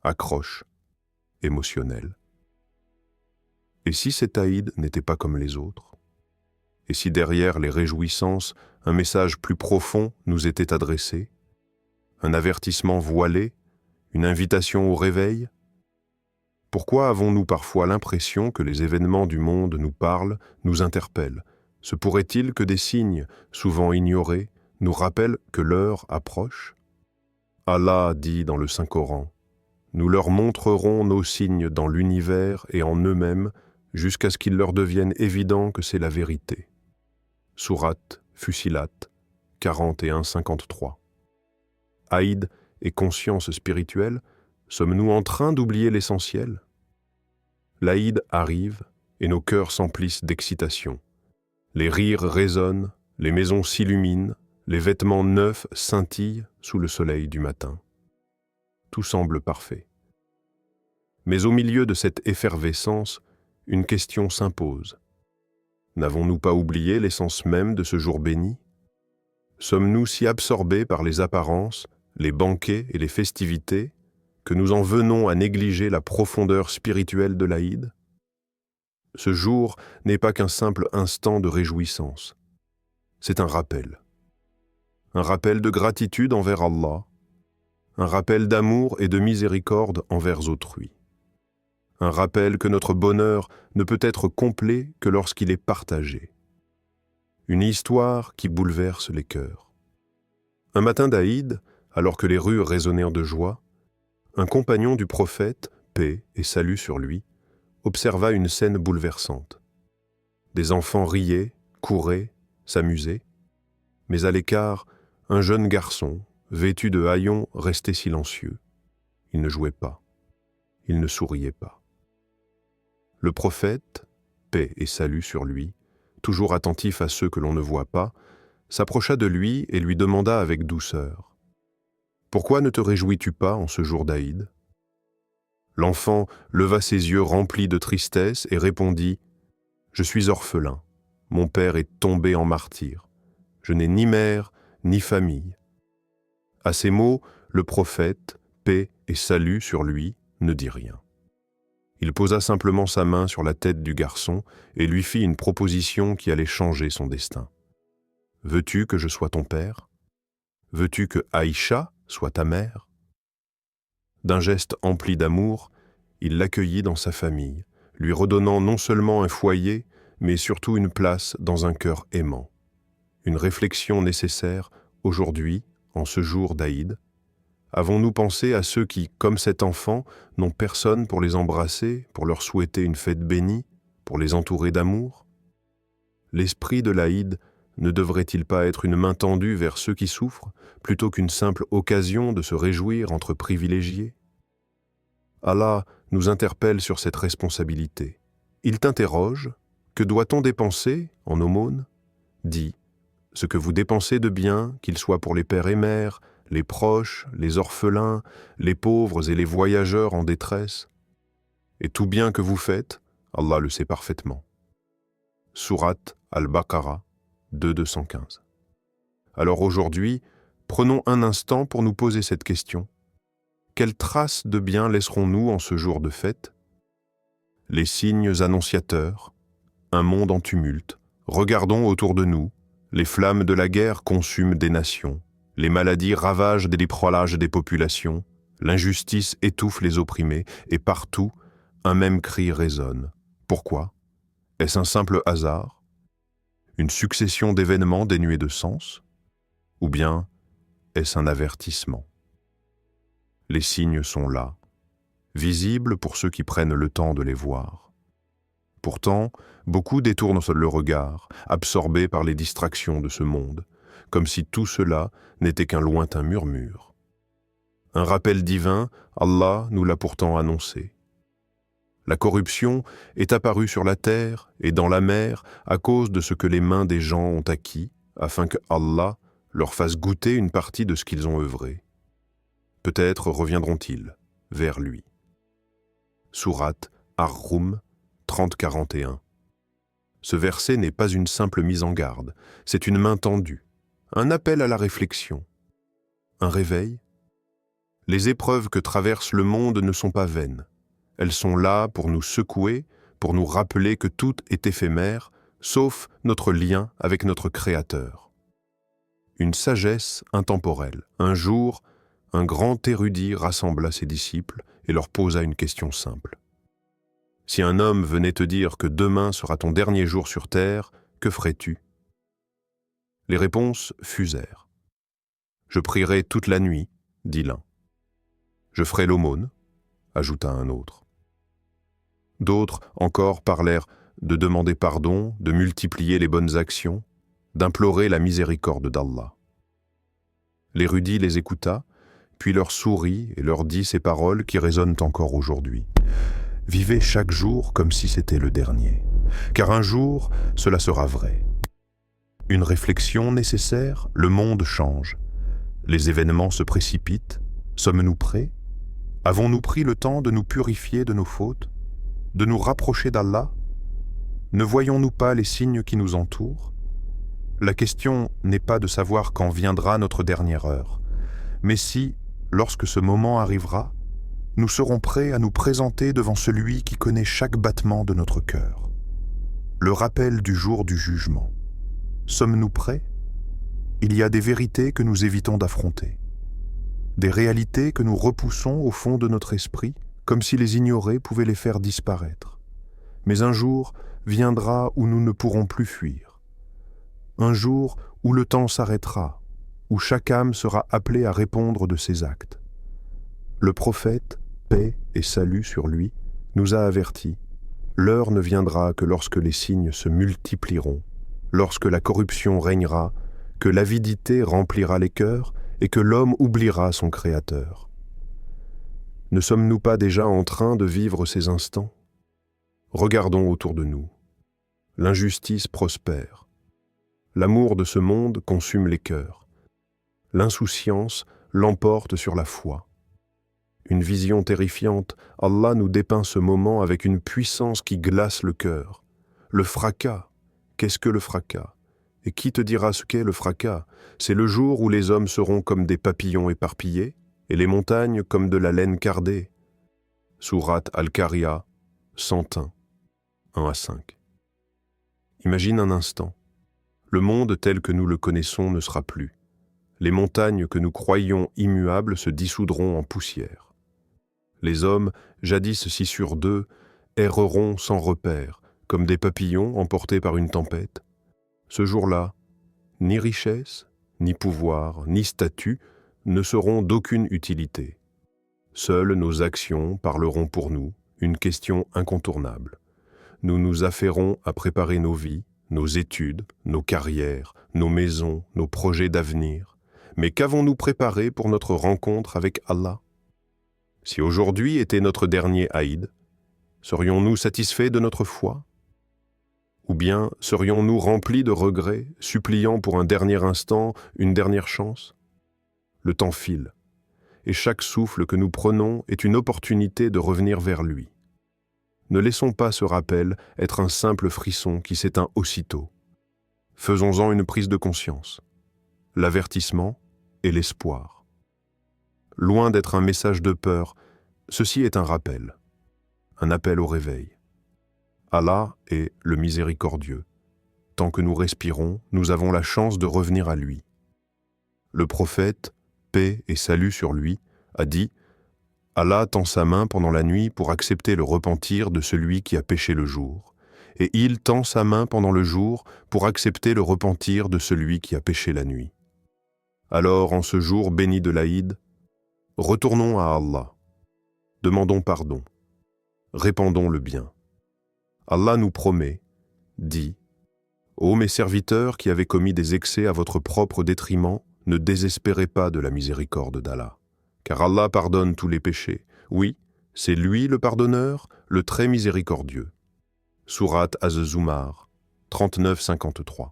accroche, émotionnelle. Et si cet Aïd n'était pas comme les autres? Et si derrière les réjouissances, un message plus profond nous était adressé? Un avertissement voilé? Une invitation au réveil? Pourquoi avons-nous parfois l'impression que les événements du monde nous parlent, nous interpellent? Se pourrait-il que des signes, souvent ignorés, nous rappellent que l'heure approche? Allah dit dans le Saint-Coran: « Nous leur montrerons nos signes dans l'univers et en eux-mêmes jusqu'à ce qu'il leur devienne évident que c'est la vérité. » Sourate Fussilat 41-53. Aïd et conscience spirituelle, sommes-nous en train d'oublier l'essentiel? L'Aïd arrive et nos cœurs s'emplissent d'excitation. Les rires résonnent, les maisons s'illuminent, les vêtements neufs scintillent sous le soleil du matin. Tout semble parfait. Mais au milieu de cette effervescence, une question s'impose. N'avons-nous pas oublié l'essence même de ce jour béni? Sommes-nous si absorbés par les apparences, les banquets et les festivités que nous en venons à négliger la profondeur spirituelle de l'Aïd? Ce jour n'est pas qu'un simple instant de réjouissance. C'est un rappel. Un rappel de gratitude envers Allah, un rappel d'amour et de miséricorde envers autrui. Un rappel que notre bonheur ne peut être complet que lorsqu'il est partagé. Une histoire qui bouleverse les cœurs. Un matin d'Aïd, alors que les rues résonnèrent de joie, un compagnon du prophète, paix et salut sur lui, observa une scène bouleversante. Des enfants riaient, couraient, s'amusaient, mais à l'écart, un jeune garçon, vêtu de haillons, restait silencieux. Il ne jouait pas. Il ne souriait pas. Le prophète, paix et salut sur lui, toujours attentif à ceux que l'on ne voit pas, s'approcha de lui et lui demanda avec douceur: « Pourquoi ne te réjouis-tu pas en ce jour d'Aïd ?» L'enfant leva ses yeux remplis de tristesse et répondit: « Je suis orphelin. Mon père est tombé en martyr. Je n'ai ni mère, ni famille. » À ces mots, le prophète, paix et salut sur lui, ne dit rien. Il posa simplement sa main sur la tête du garçon et lui fit une proposition qui allait changer son destin. « Veux-tu que je sois ton père? Veux-tu que Aïcha soit ta mère ?» D'un geste empli d'amour, il l'accueillit dans sa famille, lui redonnant non seulement un foyer, mais surtout une place dans un cœur aimant. Une réflexion nécessaire aujourd'hui, en ce jour d'Aïd. Avons-nous pensé à ceux qui, comme cet enfant, n'ont personne pour les embrasser, pour leur souhaiter une fête bénie, pour les entourer d'amour? L'esprit de l'Aïd ne devrait-il pas être une main tendue vers ceux qui souffrent, plutôt qu'une simple occasion de se réjouir entre privilégiés? Allah nous interpelle sur cette responsabilité. Il t'interroge: que doit-on dépenser en aumône? Dis: ce que vous dépensez de bien, qu'il soit pour les pères et mères, les proches, les orphelins, les pauvres et les voyageurs en détresse. Et tout bien que vous faites, Allah le sait parfaitement. Sourate Al-Baqarah 2:215. Alors aujourd'hui, prenons un instant pour nous poser cette question. Quelles traces de bien laisserons-nous en ce jour de fête? Les signes annonciateurs, un monde en tumulte. Regardons autour de nous, les flammes de la guerre consument des nations. Les maladies ravagent des léprolages des populations, l'injustice étouffe les opprimés, et partout, un même cri résonne. Pourquoi? Est-ce un simple hasard? Une succession d'événements dénués de sens? Ou bien est-ce un avertissement? Les signes sont là, visibles pour ceux qui prennent le temps de les voir. Pourtant, beaucoup détournent le regard, absorbés par les distractions de ce monde, comme si tout cela n'était qu'un lointain murmure. Un rappel divin, Allah nous l'a pourtant annoncé. La corruption est apparue sur la terre et dans la mer à cause de ce que les mains des gens ont acquis, afin que Allah leur fasse goûter une partie de ce qu'ils ont œuvré. Peut-être reviendront-ils vers lui. Sourate Ar-Rum 30-41. Ce verset n'est pas une simple mise en garde, c'est une main tendue, un appel à la réflexion, un réveil. Les épreuves que traverse le monde ne sont pas vaines. Elles sont là pour nous secouer, pour nous rappeler que tout est éphémère, sauf notre lien avec notre Créateur. Une sagesse intemporelle. Un jour, un grand érudit rassembla ses disciples et leur posa une question simple. Si un homme venait te dire que demain sera ton dernier jour sur terre, que ferais-tu? Les réponses fusèrent. Je prierai toute la nuit, dit l'un. Je ferai l'aumône, ajouta un autre. D'autres encore parlèrent de demander pardon, de multiplier les bonnes actions, d'implorer la miséricorde d'Allah. L'érudit les écouta, puis leur sourit et leur dit ces paroles qui résonnent encore aujourd'hui. Vivez chaque jour comme si c'était le dernier, car un jour, cela sera vrai. Une réflexion nécessaire, le monde change. Les événements se précipitent. Sommes-nous prêts? Avons-nous pris le temps de nous purifier de nos fautes, de nous rapprocher d'Allah? Ne voyons-nous pas les signes qui nous entourent? La question n'est pas de savoir quand viendra notre dernière heure, mais si, lorsque ce moment arrivera, nous serons prêts à nous présenter devant celui qui connaît chaque battement de notre cœur. Le rappel du jour du jugement. Sommes-nous prêts? Il y a des vérités que nous évitons d'affronter, des réalités que nous repoussons au fond de notre esprit, comme si les ignorer pouvait les faire disparaître. Mais un jour viendra où nous ne pourrons plus fuir. Un jour où le temps s'arrêtera, où chaque âme sera appelée à répondre de ses actes. Le prophète, paix et salut sur lui, nous a avertis. L'heure ne viendra que lorsque les signes se multiplieront, lorsque la corruption régnera, que l'avidité remplira les cœurs et que l'homme oubliera son Créateur. Ne sommes-nous pas déjà en train de vivre ces instants? Regardons autour de nous. L'injustice prospère. L'amour de ce monde consume les cœurs. L'insouciance l'emporte sur la foi. Une vision terrifiante, Allah nous dépeint ce moment avec une puissance qui glace le cœur. Le fracas. Qu'est-ce que le fracas? Et qui te dira ce qu'est le fracas? C'est le jour où les hommes seront comme des papillons éparpillés et les montagnes comme de la laine cardée. Sourate Al-Qariya, 101, 1-5. Imagine un instant. Le monde tel que nous le connaissons ne sera plus. Les montagnes que nous croyions immuables se dissoudront en poussière. Les hommes, jadis si sûrs d'eux, erreront sans repère, comme des papillons emportés par une tempête. Ce jour-là, ni richesse, ni pouvoir, ni statut ne seront d'aucune utilité. Seules nos actions parleront pour nous, une question incontournable. Nous nous affairons à préparer nos vies, nos études, nos carrières, nos maisons, nos projets d'avenir. Mais qu'avons-nous préparé pour notre rencontre avec Allah? Si aujourd'hui était notre dernier Aïd, serions-nous satisfaits de notre foi? Ou bien serions-nous remplis de regrets, suppliant pour un dernier instant, une dernière chance? Le temps file, et chaque souffle que nous prenons est une opportunité de revenir vers lui. Ne laissons pas ce rappel être un simple frisson qui s'éteint aussitôt. Faisons-en une prise de conscience, l'avertissement et l'espoir. Loin d'être un message de peur, ceci est un rappel, un appel au réveil. Allah est le miséricordieux. Tant que nous respirons, nous avons la chance de revenir à lui. Le prophète, paix et salut sur lui, a dit « Allah tend sa main pendant la nuit pour accepter le repentir de celui qui a péché le jour, et il tend sa main pendant le jour pour accepter le repentir de celui qui a péché la nuit. » Alors, en ce jour béni de l'Aïd, retournons à Allah, demandons pardon, répandons le bien. Allah nous promet, dit « Ô mes serviteurs qui avez commis des excès à votre propre détriment, ne désespérez pas de la miséricorde d'Allah, car Allah pardonne tous les péchés. Oui, c'est lui le pardonneur, le très miséricordieux. » Sourate Az-Zumar, 39-53.